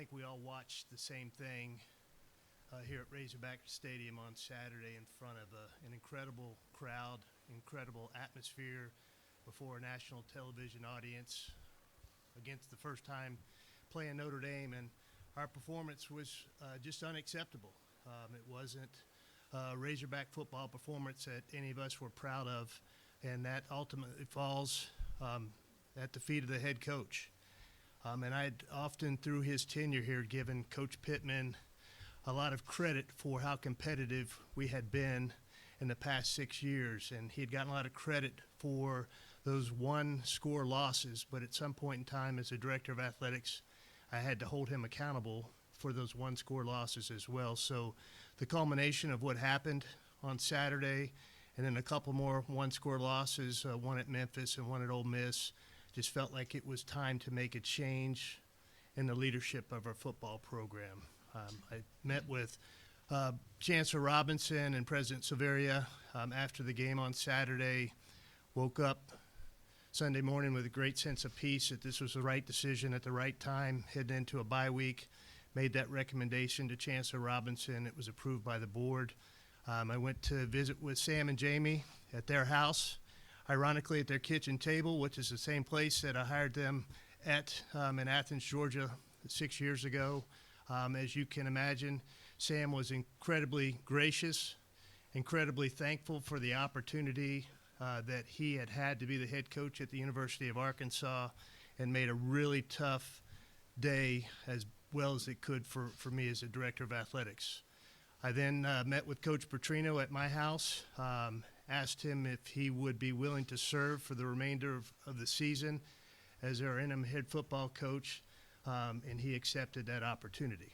think we all watched the same thing here at Razorback Stadium on Saturday in front of an incredible crowd, incredible atmosphere before a national television audience against the first time playing Notre Dame, and our performance was just unacceptable. It wasn't a Razorback football performance that any of us were proud of, and that ultimately falls at the feet of the head coach. And I'd often, through his tenure here, given Coach Pittman a lot of credit for how competitive we had been in the past 6 years. And he had gotten a lot of credit for those one-score losses, but at some point in time as a director of athletics, I had to hold him accountable for those one-score losses as well. So the culmination of what happened on Saturday and then a couple more one-score losses, one at Memphis and one at Ole Miss, just felt like it was time to make a change in the leadership of our football program. I met with Chancellor Robinson and President Silveria after the game on Saturday, woke up Sunday morning with a great sense of peace that this was the right decision at the right time, heading into a bye week, made that recommendation to Chancellor Robinson. It was approved by the board. I went to visit with Sam and Jamie at their house, ironically at their kitchen table, which is the same place that I hired them at in Athens, Georgia 6 years ago. As you can imagine, Sam was incredibly gracious, incredibly thankful for the opportunity that he had to be the head coach at the University of Arkansas, and made a really tough day as well as it could for me as a director of athletics. I then met with Coach Petrino at my house, asked him if he would be willing to serve for the remainder of the season as our interim head football coach, and he accepted that opportunity.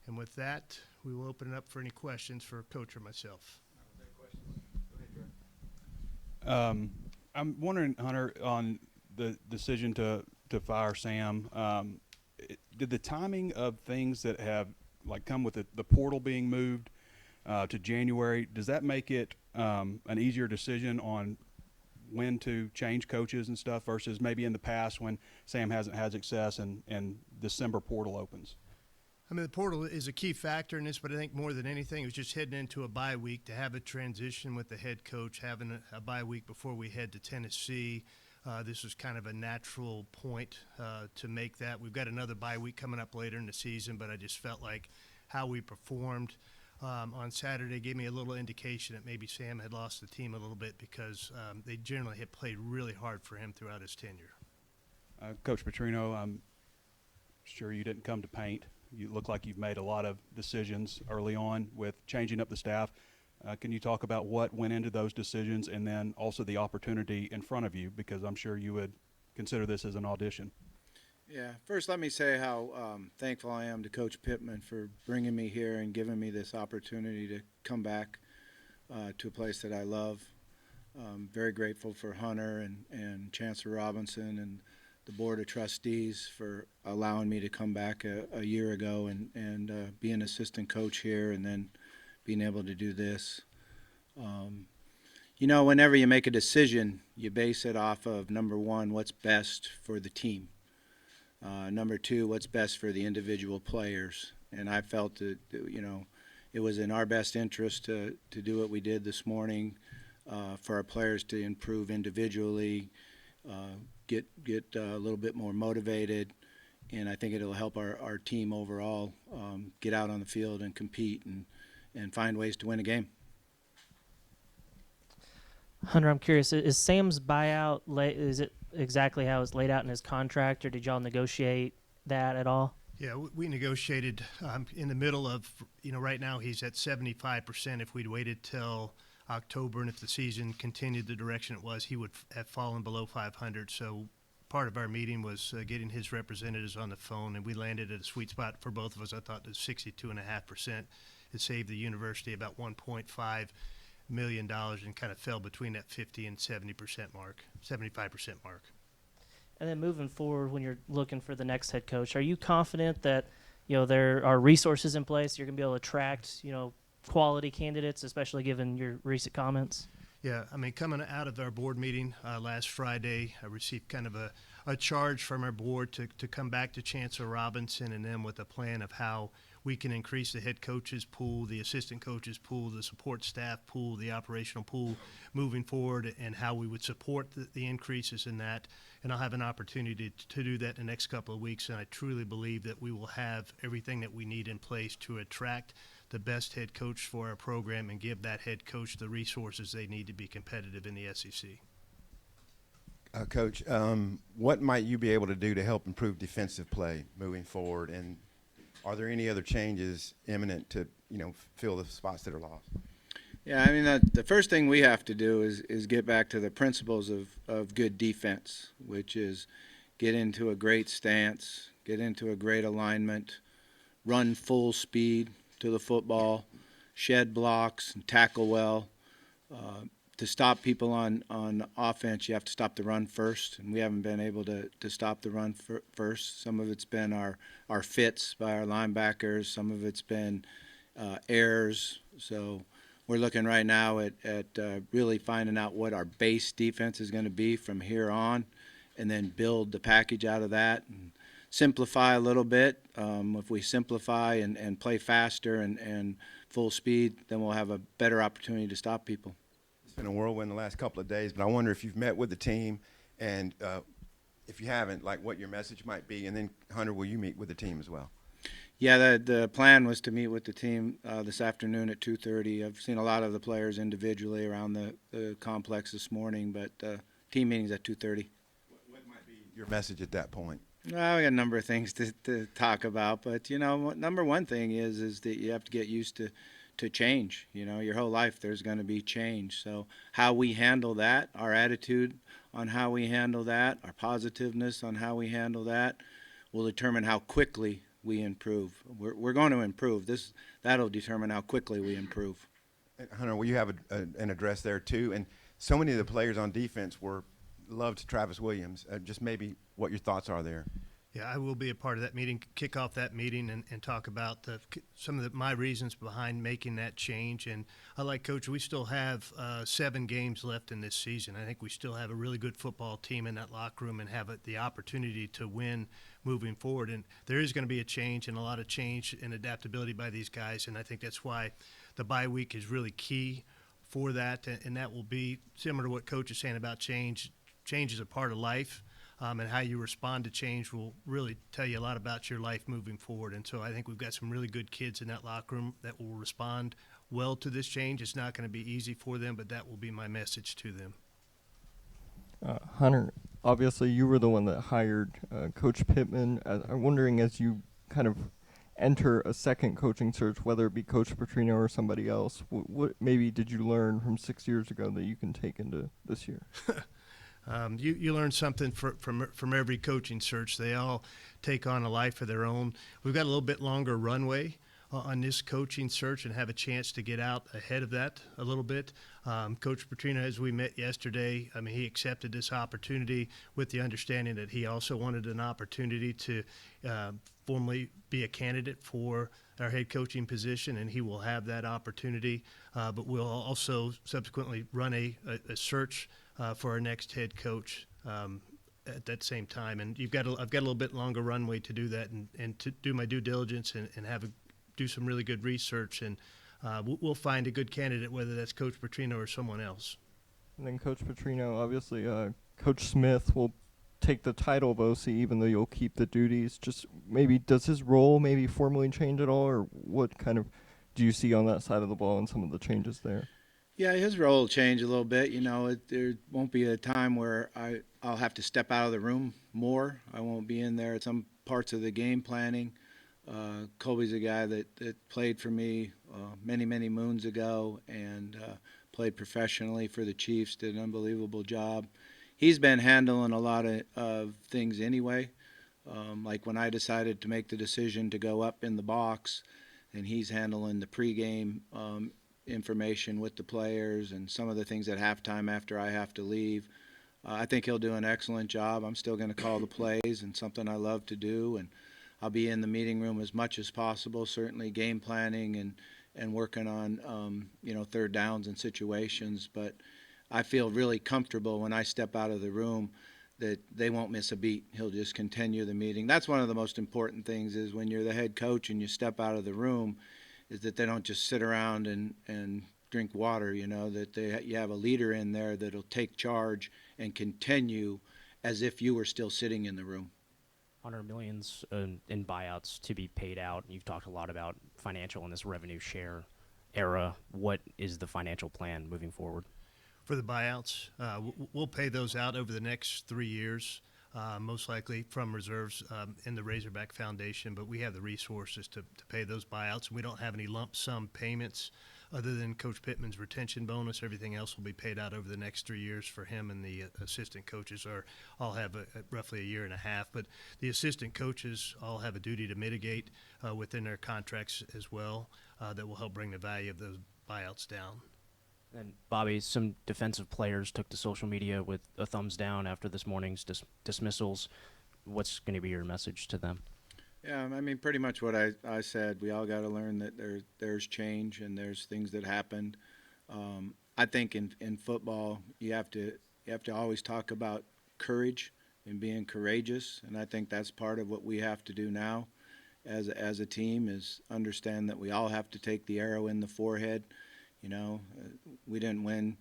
And with that, we will open it up for any questions for Coach or myself. I'm wondering, Hunter, on the decision to fire Sam, did the timing of things that have come with the portal being moved to January, does that make it an easier decision on when to change coaches and stuff versus maybe in the past when Sam hasn't had success and December portal opens? I mean, the portal is a key factor in this, but I think more than anything, it was just heading into a bye week to have a transition with the head coach, having a bye week before we head to Tennessee. This was kind of a natural point to make that. We've got another bye week coming up later in the season, but I just felt like how we performed on Saturday gave me a little indication that maybe Sam had lost the team a little bit because they generally had played really hard for him throughout his tenure. Coach Petrino, I'm sure you didn't come to paint. You look like you've made a lot of decisions early on with changing up the staff. Can you talk about what went into those decisions and then also the opportunity in front of you, because I'm sure you would consider this as an audition? Yeah, first let me say how thankful I am to Coach Pittman for bringing me here and giving me this opportunity to come back to a place that I love. Very grateful for Hunter and Chancellor Robinson and the Board of Trustees for allowing me to come back a year ago and be an assistant coach here and then being able to do this. You know, whenever you make a decision, you base it off of, number one, what's best for the team. Number two, what's best for the individual players. And I felt that, you know, it was in our best interest to do what we did this morning for our players to improve individually, get a little bit more motivated, and I think it'll help our team overall get out on the field and compete and find ways to win a game. Hunter, I'm curious, is Sam's buyout, is it exactly how it's laid out in his contract, or did y'all negotiate that at all? Yeah, we negotiated in the middle of, you know, right now he's at 75%. If we'd waited till October and if the season continued the direction it was, he would have fallen below 500. So part of our meeting was getting his representatives on the phone, and we landed at a sweet spot for both of us. I thought it was 62.5%. It saved the university about $1.5 million and kind of fell between that 50 and 70% mark, 75% mark. And then moving forward, when you're looking for the next head coach, are you confident that, you know, there are resources in place, you're going to be able to attract, you know, quality candidates, especially given your recent comments? Yeah, I mean, coming out of our board meeting last Friday, I received kind of a a charge from our board to come back to Chancellor Robinson and them with a plan of how we can increase the head coaches pool, the assistant coaches pool, the support staff pool, the operational pool moving forward, and how we would support the increases in that. And I'll have an opportunity to do that in the next couple of weeks, and I truly believe that we will have everything that we need in place to attract the best head coach for our program and give that head coach the resources they need to be competitive in the SEC. Coach, what might you be able to do to help improve defensive play moving forward? And are there any other changes imminent to, fill the spots that are lost? Yeah, I mean, the first thing we have to do is get back to the principles of good defense, which is get into a great stance, get into a great alignment, run full speed to the football, shed blocks, and tackle well. To stop people on offense, you have to stop the run first, and we haven't been able to stop the run first. Some of it's been our fits by our linebackers. Some of it's been errors. So we're looking right now at really finding out what our base defense is going to be from here on, and then build the package out of that and simplify a little bit. If we simplify and play faster and full speed, then we'll have a better opportunity to stop people. It's been a whirlwind the last couple of days, but I wonder if you've met with the team, and if you haven't, like what your message might be. And then, Hunter, will you meet with the team as well? Yeah, the plan was to meet with the team this afternoon at 2:30. I've seen a lot of the players individually around the complex this morning, but team meeting's at 2:30. What might be your message at that point? Well, we got a number of things to talk about, but number one thing is that you have to get used to change. Your whole life there's going to be change. So how we handle that, our attitude on how we handle that, our positiveness on how we handle that, will determine how quickly we improve. We're going to improve. That'll determine how quickly we improve. And Hunter, will you have an address there too? And so many of the players on defense loved Travis Williams. Just maybe what your thoughts are there. Yeah, I will be a part of that meeting, kick off that meeting, and talk about some of my reasons behind making that change. And like Coach, we still have 7 games left in this season. I think we still have a really good football team in that locker room and have the opportunity to win moving forward. And there is going to be a change and a lot of change and adaptability by these guys, and I think that's why the bye week is really key for that. And that will be similar to what Coach is saying about change. Change is a part of life. And how you respond to change will really tell you a lot about your life moving forward. And so I think we've got some really good kids in that locker room that will respond well to this change. It's not going to be easy for them, but that will be my message to them. Hunter, obviously you were the one that hired Coach Pittman. I'm wondering, as you kind of enter a second coaching search, whether it be Coach Petrino or somebody else, what maybe did you learn from 6 years ago that you can take into this year? You learn something from every coaching search. They all take on a life of their own. We've got a little bit longer runway on this coaching search and have a chance to get out ahead of that a little bit. Coach Petrino, as we met yesterday, he accepted this opportunity with the understanding that he also wanted an opportunity to formally be a candidate for our head coaching position, and he will have that opportunity. But we'll also subsequently run a search for our next head coach at that same time. And I've got a little bit longer runway to do that and to do my due diligence and do some really good research. And we'll find a good candidate, whether that's Coach Petrino or someone else. And then Coach Petrino, obviously Coach Smith will take the title of OC, even though you'll keep the duties. Just maybe, does his role maybe formally change at all, or what kind of do you see on that side of the ball and some of the changes there? Yeah, his role will change a little bit. There won't be a time where I'll have to step out of the room more. I won't be in there at some parts of the game planning. Colby's a guy that played for me many, many moons ago and played professionally for the Chiefs, did an unbelievable job. He's been handling a lot of things anyway. Like when I decided to make the decision to go up in the box, and he's handling the pregame information with the players and some of the things at halftime after I have to leave. I think he'll do an excellent job. I'm still going to call the plays, and something I love to do, and I'll be in the meeting room as much as possible, certainly game planning and working on third downs and situations. But I feel really comfortable when I step out of the room that they won't miss a beat. He'll just continue the meeting. That's one of the most important things is when you're the head coach and you step out of the room, is that they don't just sit around and drink water, you know, that you have a leader in there that'll take charge and continue as if you were still sitting in the room. $100 million in buyouts to be paid out. You've talked a lot about financial in this revenue share era. What is the financial plan moving forward? For the buyouts, we'll pay those out over the next 3 years, most likely from reserves in the Razorback Foundation, but we have the resources to pay those buyouts, and we don't have any lump sum payments other than Coach Pittman's retention bonus. Everything else will be paid out over the next 3 years for him, and the assistant coaches all have roughly a year and a half, but the assistant coaches all have a duty to mitigate within their contracts as well that will help bring the value of those buyouts down. And Bobby, some defensive players took to social media with a thumbs down after this morning's dismissals. What's going to be your message to them? Yeah, I mean, pretty much what I said. We all got to learn that there's change and there's things that happened. I think in football, you have to always talk about courage and being courageous, and I think that's part of what we have to do now as a team is understand that we all have to take the arrow in the forehead. You know, we didn't win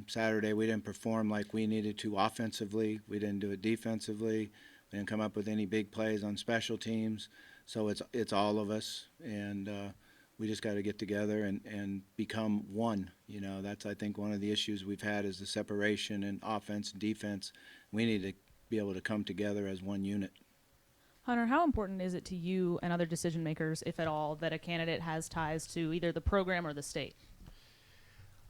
Saturday. We didn't perform like we needed to offensively. We didn't do it defensively. We didn't come up with any big plays on special teams. So it's all of us, and we just got to get together and become one. You know, that's, I think, one of the issues we've had is the separation in offense and defense. We need to be able to come together as one unit. Hunter, how important is it to you and other decision makers, if at all, that a candidate has ties to either the program or the state?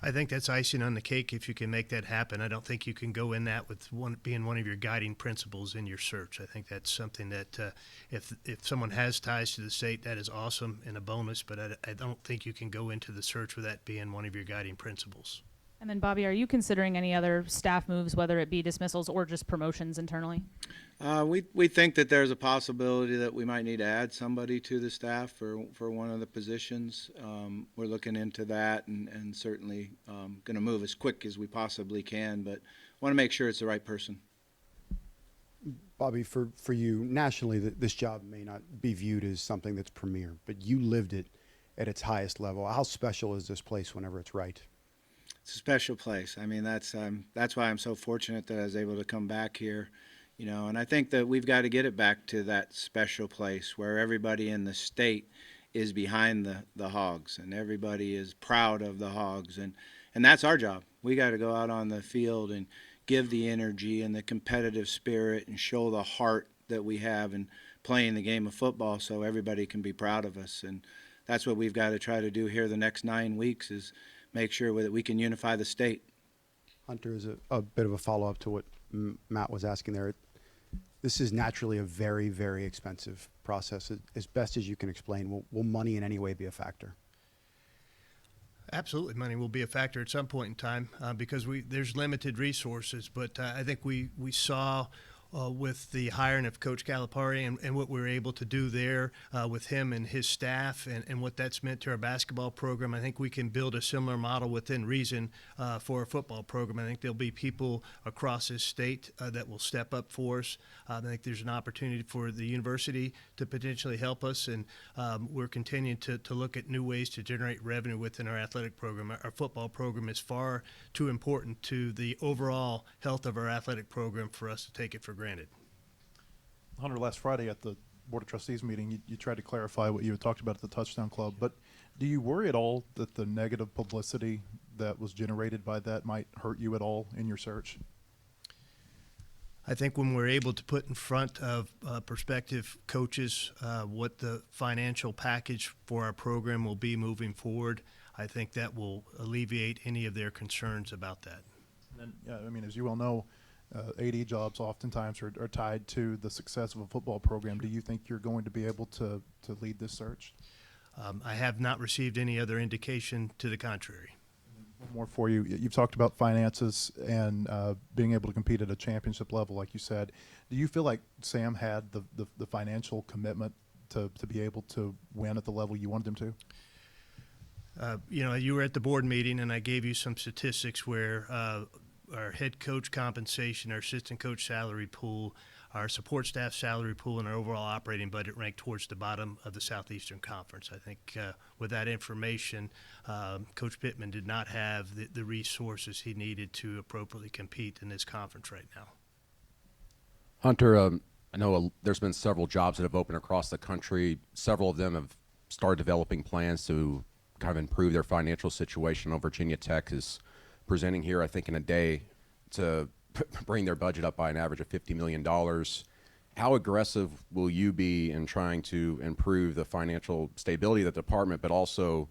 I think that's icing on the cake if you can make that happen. I don't think you can go in that with being one of your guiding principles in your search. I think that's something that if someone has ties to the state, that is awesome and a bonus, but I don't think you can go into the search with that being one of your guiding principles. And then, Bobby, are you considering any other staff moves, whether it be dismissals or just promotions internally? We think that there's a possibility that we might need to add somebody to the staff for one of the positions. We're looking into that and certainly going to move as quick as we possibly can, but want to make sure it's the right person. Bobby, for you, nationally, this job may not be viewed as something that's premier, but you lived it at its highest level. How special is this place whenever it's right? It's a special place. I mean, that's why I'm so fortunate that I was able to come back here, you know, and I think that we've got to get it back to that special place where everybody in the state is behind the Hogs and everybody is proud of the Hogs, and that's our job. We got to go out on the field and give the energy and the competitive spirit and show the heart that we have in playing the game of football so everybody can be proud of us, and that's what we've got to try to do here the next 9 weeks is make sure that we can unify the state. Hunter, is a bit of a follow-up to what Matt was asking there. This is naturally a very, very expensive process. As best as you can explain, will money in any way be a factor? Absolutely, money will be a factor at some point in time because there's limited resources. But I think we saw with the hiring of Coach Calipari and what we were able to do there with him and his staff and what that's meant to our basketball program. I think we can build a similar model within reason for a football program. I think there'll be people across this state that will step up for us. I think there's an opportunity for the university to potentially help us, and we're continuing to look at new ways to generate revenue within our athletic program. Our football program is far too important to the overall health of our athletic program for us to take it for granted. Hunter, last Friday at the Board of Trustees meeting, you tried to clarify what you had talked about at the Touchdown Club, but do you worry at all that the negative publicity that was generated by that might hurt you at all in your search? I think when we're able to put in front of prospective coaches what the financial package for our program will be moving forward, I think that will alleviate any of their concerns about that. And then, I mean, as you well know, AD jobs oftentimes are tied to the success of a football program. Do you think you're going to be able to lead this search? I have not received any other indication to the contrary. One more for you. You've talked about finances and being able to compete at a championship level, like you said. Do you feel like Sam had the financial commitment to be able to win at the level you wanted him to? You know, you were at the board meeting, and I gave you some statistics where our head coach compensation, our assistant coach salary pool, our support staff salary pool, and our overall operating budget ranked towards the bottom of the Southeastern Conference. I think with that information, Coach Pittman did not have the resources he needed to appropriately compete in this conference right now. Hunter, I know there's been several jobs that have opened across the country. Several of them have started developing plans to kind of improve their financial situation. I know Virginia Tech is presenting here, I think, in a day to bring their budget up by an average of $50 million. How aggressive will you be in trying to improve the financial stability of the department, but also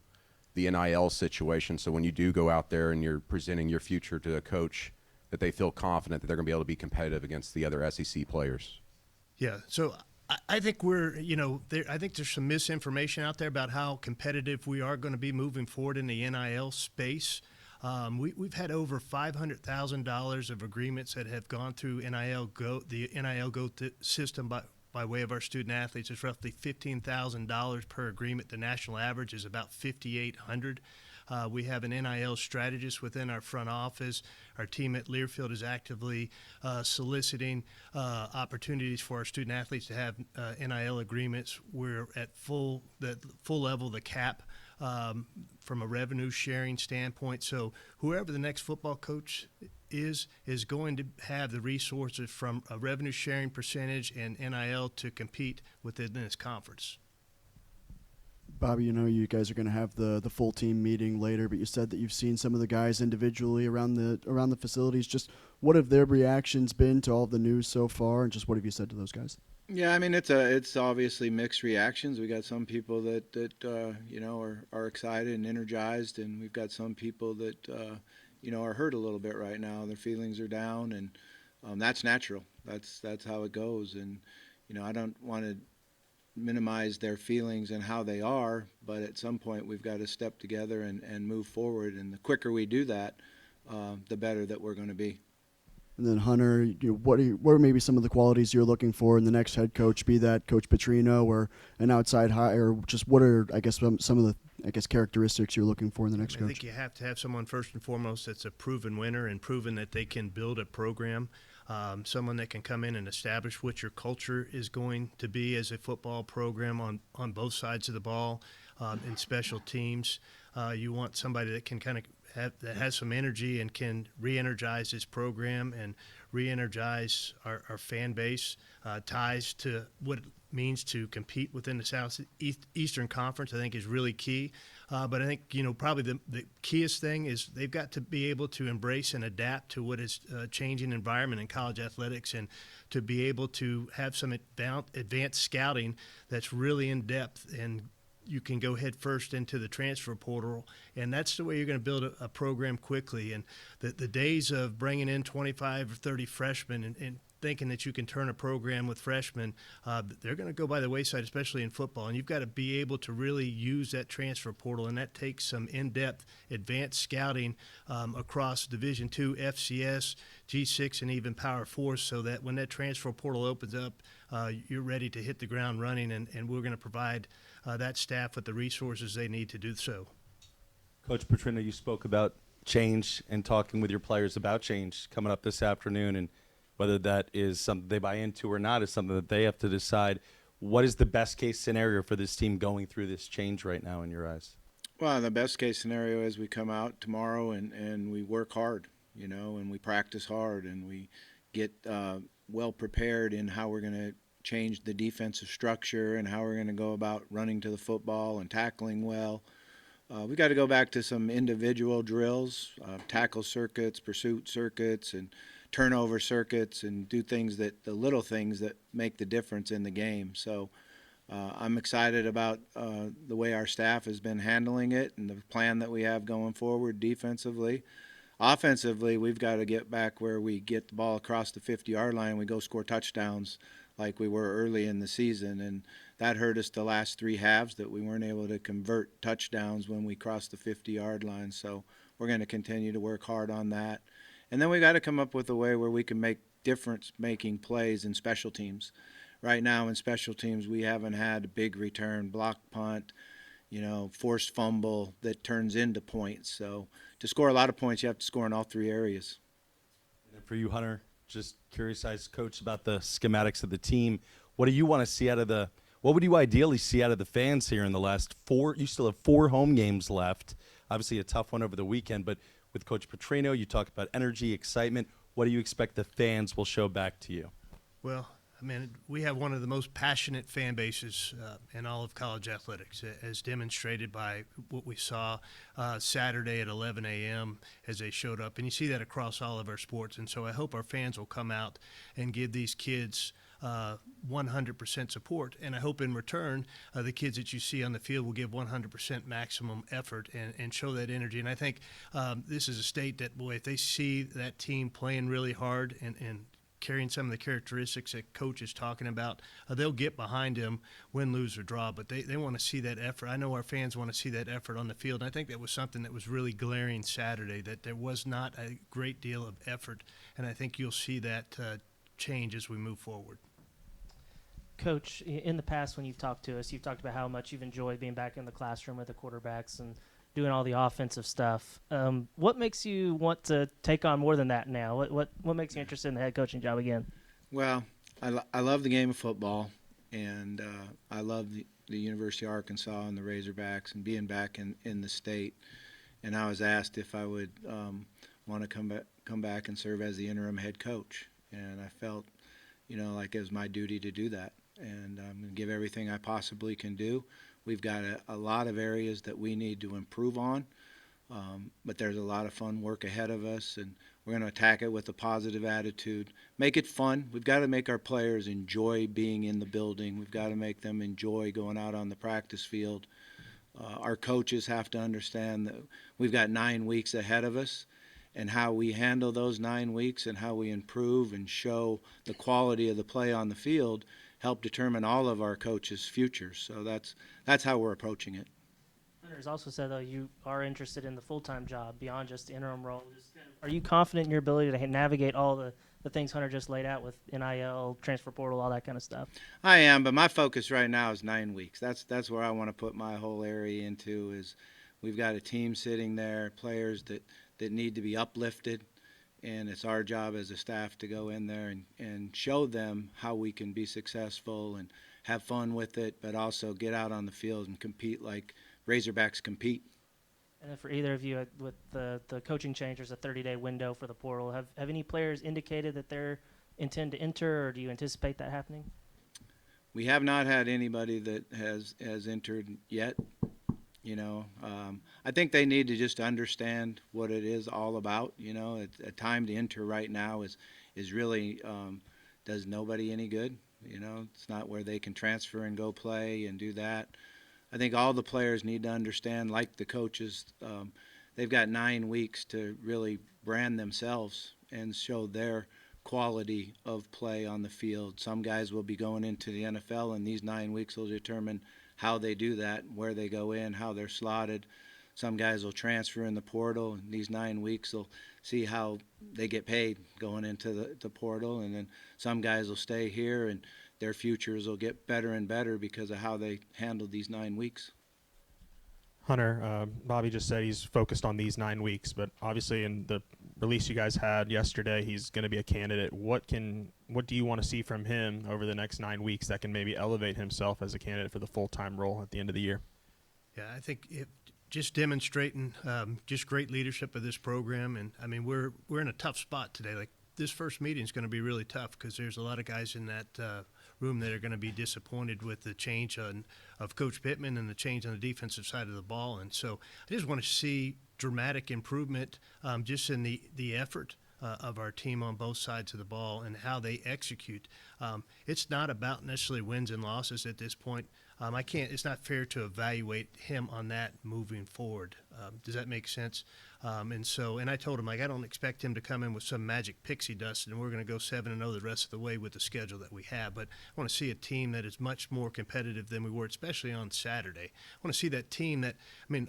the NIL situation, so when you do go out there and you're presenting your future to a coach, that they feel confident that they're going to be able to be competitive against the other SEC players? Yeah, so I think I think there's some misinformation out there about how competitive we are going to be moving forward in the NIL space. We've had over $500,000 of agreements that have gone through the NIL Go system by way of our student athletes. It's roughly $15,000 per agreement. The national average is about $5,800. We have an NIL strategist within our front office. Our team at Learfield is actively soliciting opportunities for our student athletes to have NIL agreements. We're at full level, the cap from a revenue sharing standpoint. So whoever the next football coach is going to have the resources from a revenue sharing percentage and NIL to compete within this conference. Bobby, you guys are going to have the full team meeting later, but you said that you've seen some of the guys individually around the facilities. Just what have their reactions been to all the news so far, and just what have you said to those guys? Yeah, I mean, it's obviously mixed reactions. We got some people that are excited and energized, and we've got some people that are hurt a little bit right now. Their feelings are down, and that's natural. That's how it goes. And I don't want to minimize their feelings and how they are, but at some point we've got to step together and move forward. And the quicker we do that, the better that we're going to be. And then Hunter, what are maybe some of the qualities you're looking for in the next head coach, be that Coach Petrino or an outside hire? Just what are, I guess, some of the characteristics you're looking for in the next coach? I think you have to have someone first and foremost that's a proven winner and proven that they can build a program. Someone that can come in and establish what your culture is going to be as a football program on both sides of the ball, in special teams. You want somebody that can kind of that has some energy and can re-energize this program and re-energize our fan base, ties to what it means to compete within the Southeastern Conference, I think is really key. But I think, probably the keyest thing is they've got to be able to embrace and adapt to what is a changing environment in college athletics, and to be able to have some advanced scouting that's really in depth, and you can go head first into the transfer portal, and that's the way you're going to build a program quickly. And the days of bringing in 25 or 30 freshmen and thinking that you can turn a program with freshmen, they're going to go by the wayside, especially in football. And you've got to be able to really use that transfer portal, and that takes some in-depth advanced scouting across Division II, FCS, G6, and even Power 4, so that when that transfer portal opens up, you're ready to hit the ground running, and we're going to provide that staff with the resources they need to do so. Coach Petrino, you spoke about change and talking with your players about change coming up this afternoon, and whether that is something they buy into or not is something that they have to decide. What is the best case scenario for this team going through this change right now in your eyes? Well, the best case scenario is we come out tomorrow and we work hard, and we practice hard, and we get well prepared in how we're going to change the defensive structure and how we're going to go about running to the football and tackling well. We've got to go back to some individual drills, tackle circuits, pursuit circuits, and turnover circuits, and do the little things that make the difference in the game. So I'm excited about the way our staff has been handling it and the plan that we have going forward defensively. Offensively, we've got to get back where we get the ball across the 50-yard line and we go score touchdowns like we were early in the season. And that hurt us the last three halves, that we weren't able to convert touchdowns when we crossed the 50-yard line. So we're going to continue to work hard on that. And then we got to come up with a way where we can make difference-making plays in special teams. Right now in special teams, we haven't had a big return, block punt, forced fumble that turns into points. So to score a lot of points, you have to score in all three areas. for you, Hunter. Just curious as coach about the schematics of the team. What do you want to see out of what would you ideally see out of the fans here in the last 4? You still have 4 home games left. Obviously a tough one over the weekend, but with Coach Petrino, you talk about energy, excitement. What do you expect the fans will show back to you? Well, I mean, we have one of the most passionate fan bases in all of college athletics, as demonstrated by what we saw Saturday at 11 a.m. as they showed up. And you see that across all of our sports. And so I hope our fans will come out and give these kids 100% support. And I hope in return, the kids that you see on the field will give 100% maximum effort and show that energy. And I think this is a state that, boy, if they see that team playing really hard and carrying some of the characteristics that Coach is talking about, they'll get behind him, win, lose, or draw. But they want to see that effort. I know our fans want to see that effort on the field. And I think that was something that was really glaring Saturday, that there was not a great deal of effort. And I think you'll see that change as we move forward. Coach, in the past when you've talked to us, you've talked about how much you've enjoyed being back in the classroom with the quarterbacks and doing all the offensive stuff. What makes you want to take on more than that now? What makes you interested in the head coaching job again? Well, I love the game of football, and I love the University of Arkansas and the Razorbacks and being back in the state. And I was asked if I would want to come back and serve as the interim head coach, and I felt, like it was my duty to do that. And I'm going to give everything I possibly can do. We've got a lot of areas that we need to improve on, but there's a lot of fun work ahead of us, and we're going to attack it with a positive attitude. Make it fun. We've got to make our players enjoy being in the building. We've got to make them enjoy going out on the practice field. Our coaches have to understand that we've got 9 weeks ahead of us, and how we handle those 9 weeks and how we improve and show the quality of the play on the field help determine all of our coaches' futures. So that's how we're approaching it. Hunter's also said, though, you are interested in the full-time job beyond just the interim role. Are you confident in your ability to navigate all the things Hunter just laid out with NIL, transfer portal, all that kind of stuff? I am, but my focus right now is 9 weeks. That's where I want to put my whole area into. Is we've got a team sitting there, players that need to be uplifted, and it's our job as a staff to go in there and show them how we can be successful and have fun with it, but also get out on the field and compete like Razorbacks compete. And then for either of you, with the coaching change, there's a 30-day window for the portal. Have any players indicated that they intend to enter, or do you anticipate that happening? We have not had anybody that has entered yet. I think they need to just understand what it is all about. A time to enter right now is really does nobody any good. It's not where they can transfer and go play and do that. I think all the players need to understand, like the coaches, they've got 9 weeks to really brand themselves and show their quality of play on the field. Some guys will be going into the NFL, and these 9 weeks will determine how they do that, where they go in, how they're slotted. Some guys will transfer in the portal, and these 9 weeks will see how they get paid going into the portal. And then some guys will stay here, and their futures will get better and better because of how they handled these 9 weeks. Hunter, Bobby just said he's focused on these 9 weeks, but obviously in the release you guys had yesterday, he's going to be a candidate. What do you want to see from him over the next 9 weeks that can maybe elevate himself as a candidate for the full-time role at the end of the year? Yeah, I think just demonstrating just great leadership of this program. And I mean, we're in a tough spot today. Like, this first meeting is going to be really tough because there's a lot of guys in that room that are going to be disappointed with the change of Coach Pittman and the change on the defensive side of the ball. And so I just want to see dramatic improvement just in the effort of our team on both sides of the ball and how they execute. It's not about necessarily wins and losses at this point. It's not fair to evaluate him on that moving forward. Does that make sense? And I told him, I don't expect him to come in with some magic pixie dust and we're going to go 7-0 the rest of the way with the schedule that we have. But I want to see a team that is much more competitive than we were, especially on Saturday. I want to see that team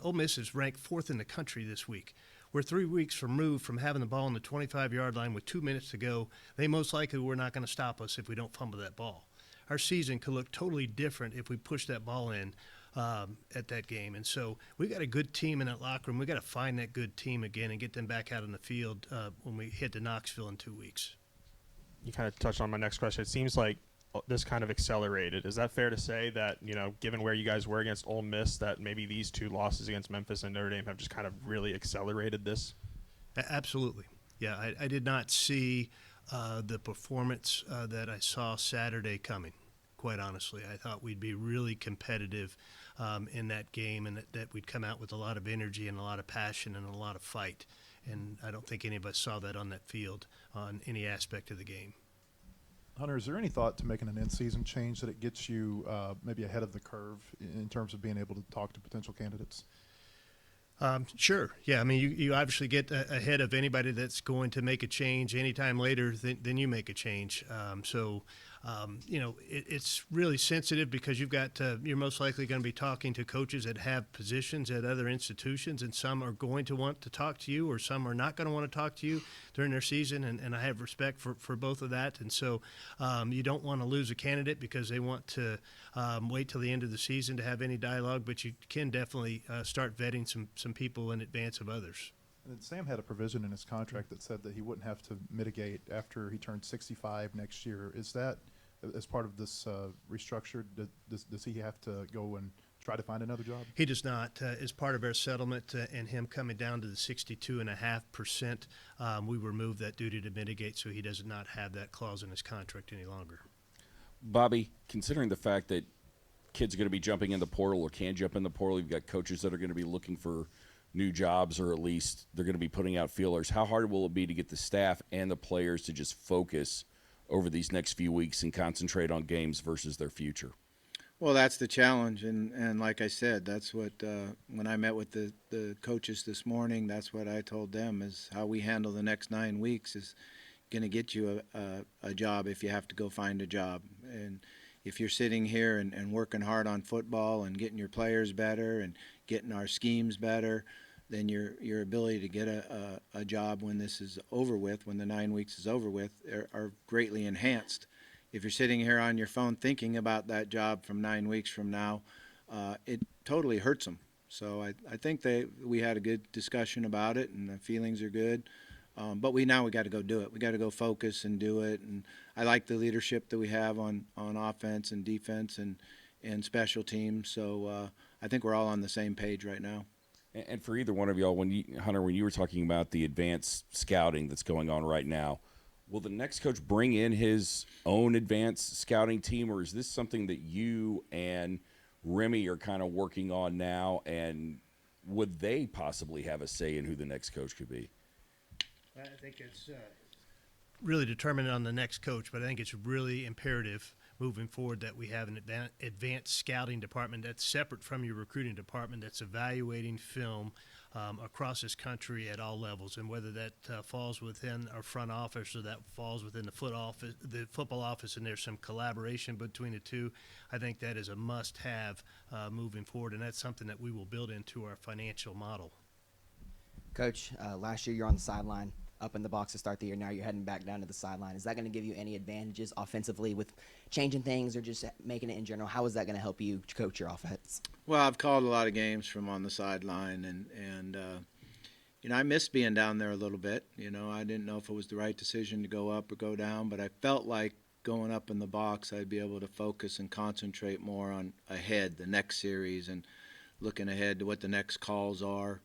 Ole Miss is ranked 4th in the country this week. We're 3 weeks removed from having the ball on the 25-yard line with 2 minutes to go. They most likely were not going to stop us if we don't fumble that ball. Our season could look totally different if we push that ball in at that game. And so we got a good team in that locker room. We got to find that good team again and get them back out on the field when we head to Knoxville in 2 weeks. You kind of touched on my next question. It seems like this kind of accelerated. Is that fair to say that, given where you guys were against Ole Miss, that maybe these two losses against Memphis and Notre Dame have just kind of really accelerated this? Absolutely. Yeah, I did not see the performance that I saw Saturday coming, quite honestly. I thought we'd be really competitive in that game and that we'd come out with a lot of energy and a lot of passion and a lot of fight. And I don't think any of us saw that on that field on any aspect of the game. Hunter, is there any thought to making an in-season change that it gets you maybe ahead of the curve in terms of being able to talk to potential candidates? Sure. Yeah. I mean, you obviously get ahead of anybody that's going to make a change anytime later than you make a change. It's really sensitive because you're most likely going to be talking to coaches that have positions at other institutions, and some are going to want to talk to you or some are not going to want to talk to you during their season. And I have respect for both of that. And so you don't want to lose a candidate because they want to wait till the end of the season to have any dialogue, but you can definitely start vetting some people in advance of others. And Sam had a provision in his contract that said that he wouldn't have to mitigate after he turned 65 next year. Is that, as part of this restructure, does he have to go and try to find another job? He does not. As part of our settlement and him coming down to the 62.5%, we removed that duty to mitigate, so he does not have that clause in his contract any longer. Bobby, considering the fact that kids are going to be jumping in the portal or can jump in the portal, you've got coaches that are going to be looking for new jobs, or at least they're going to be putting out feelers. How hard will it be to get the staff and the players to just focus over these next few weeks and concentrate on games versus their future? Well, that's the challenge, and like I said, that's what when I met with the coaches this morning, that's what I told them is how we handle the next 9 weeks is going to get you a job if you have to go find a job. And if you're sitting here and working hard on football and getting your players better and getting our schemes better, then your ability to get a job when this is over with, when the 9 weeks is over with, are greatly enhanced. If you're sitting here on your phone thinking about that job from 9 weeks from now, it totally hurts them. So I think we had a good discussion about it, and the feelings are good. But we got to go do it. We got to go focus and do it. And I like the leadership that we have on offense and defense and special teams. So I think we're all on the same page right now. And for either one of y'all, Hunter, when you were talking about the advanced scouting that's going on right now, will the next coach bring in his own advanced scouting team, or is this something that you and Remy are kind of working on now, and would they possibly have a say in who the next coach could be? I think it's really determined on the next coach, but I think it's really imperative moving forward that we have an advanced scouting department that's separate from your recruiting department, that's evaluating film across this country at all levels, and whether that falls within our front office or that falls within the football office, and there's some collaboration between the two, I think that is a must-have moving forward, and that's something that we will build into our financial model. Coach, last year you're on the sideline, up in the box to start the year. Now you're heading back down to the sideline. Is that going to give you any advantages offensively with changing things or just making it in general? How is that going to help you coach your offense? Well, I've called a lot of games from on the sideline, and I missed being down there a little bit. I didn't know if it was the right decision to go up or go down, but I felt like going up in the box, I'd be able to focus and concentrate more on ahead, the next series, and looking ahead to what the next calls are.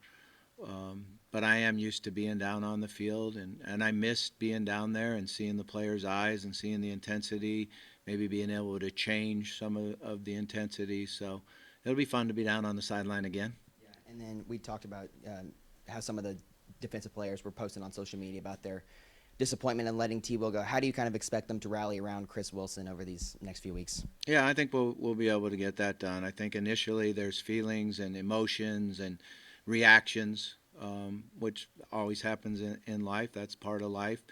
But I am used to being down on the field, and I missed being down there and seeing the players' eyes and seeing the intensity, maybe being able to change some of the intensity. So it'll be fun to be down on the sideline again. Yeah, and then we talked about how some of the defensive players were posting on social media about their disappointment in letting T-Will go. How do you kind of expect them to rally around Chris Wilson over these next few weeks? Yeah, I think we'll be able to get that done. I think initially there's feelings and emotions and reactions, which always happens in life. That's part of life.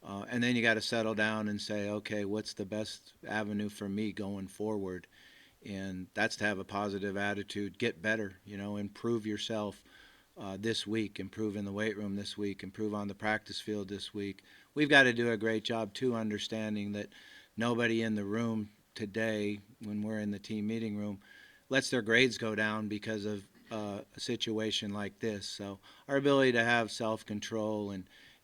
And then you got to settle down and say, okay, what's the best avenue for me going forward? And that's to have a positive attitude, get better, improve yourself this week, improve in the weight room this week, improve on the practice field this week. We've got to do a great job, too, understanding that nobody in the room today, when we're in the team meeting room, lets their grades go down because of a situation like this. So our ability to have self-control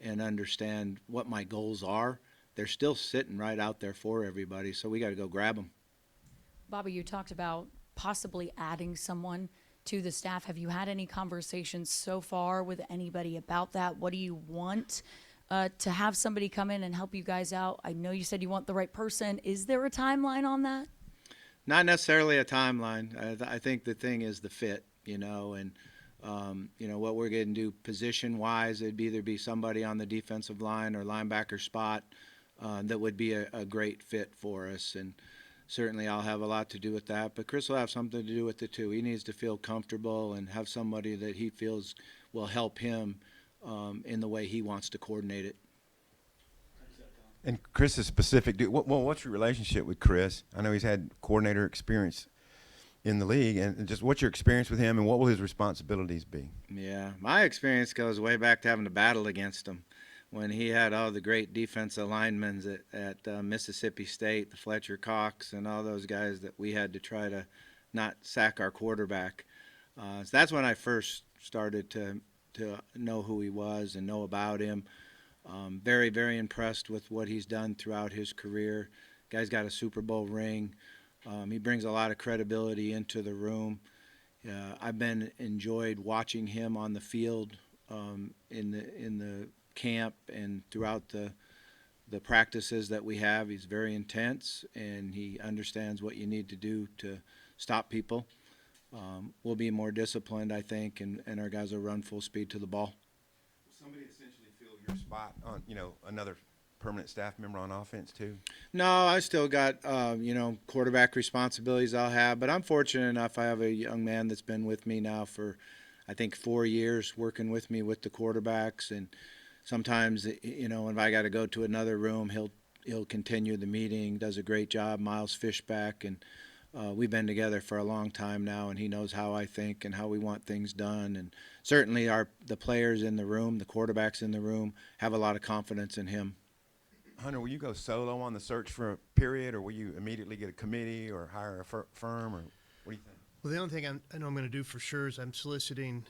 and understand what my goals are, they're still sitting right out there for everybody, so we got to go grab them. Bobby, you talked about possibly adding someone to the staff. Have you had any conversations so far with anybody about that? What do you want to have somebody come in and help you guys out? I know you said you want the right person. Is there a timeline on that? Not necessarily a timeline. I think the thing is the fit, you know, and you know what we're going to do position-wise. It'd either be somebody on the defensive line or linebacker spot that would be a great fit for us, and certainly I'll have a lot to do with that. But Chris will have something to do with it too. He needs to feel comfortable and have somebody that he feels will help him in the way he wants to coordinate it. And Chris is specific. What's your relationship with Chris? I know he's had coordinator experience in the league, and just what's your experience with him, and what will his responsibilities be? Yeah, my experience goes way back to having to battle against him when he had all the great defensive linemen at Mississippi State, the Fletcher Cox, and all those guys that we had to try to not sack our quarterback. So that's when I first started to know who he was and know about him. Very, very impressed with what he's done throughout his career. Guy's got a Super Bowl ring. He brings a lot of credibility into the room. I've been enjoyed watching him on the field in the camp and throughout the practices that we have. He's very intense, and he understands what you need to do to stop people. We'll be more disciplined, I think, and our guys will run full speed to the ball. Somebody essentially fill your spot on, you know, another permanent staff member on offense too? No, I still got, you know, quarterback responsibilities I'll have, but I'm fortunate enough I have a young man that's been with me now for, I think, 4 years, working with me with the quarterbacks, and sometimes, you know, if I got to go to another room, he'll continue the meeting, does a great job, Miles Fishback, and we've been together for a long time now, and he knows how I think and how we want things done, and certainly the players in the room, the quarterbacks in the room, have a lot of confidence in him. Hunter, will you go solo on the search for a period, or will you immediately get a committee or hire a firm, or what do you think? Well, the only thing I know I'm going to do for sure is I'm soliciting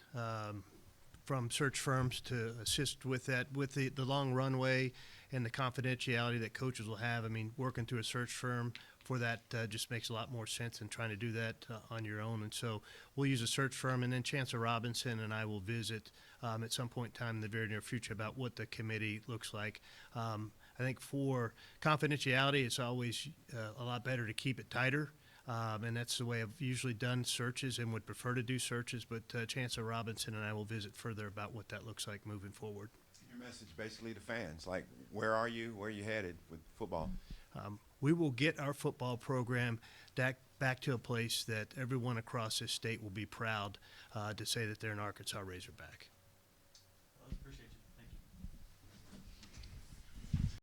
from search firms to assist with that, with the long runway and the confidentiality that coaches will have. I mean, working through a search firm for that just makes a lot more sense than trying to do that on your own. And so we'll use a search firm, and then Chancellor Robinson and I will visit at some point in time in the very near future about what the committee looks like. I think for confidentiality, it's always a lot better to keep it tighter. And that's the way I've usually done searches and would prefer to do searches. But Chancellor Robinson and I will visit further about what that looks like moving forward. Your message basically to fans, like, where are you headed with football? We will get our football program back to a place that everyone across this state will be proud to say that they're an Arkansas Razorback.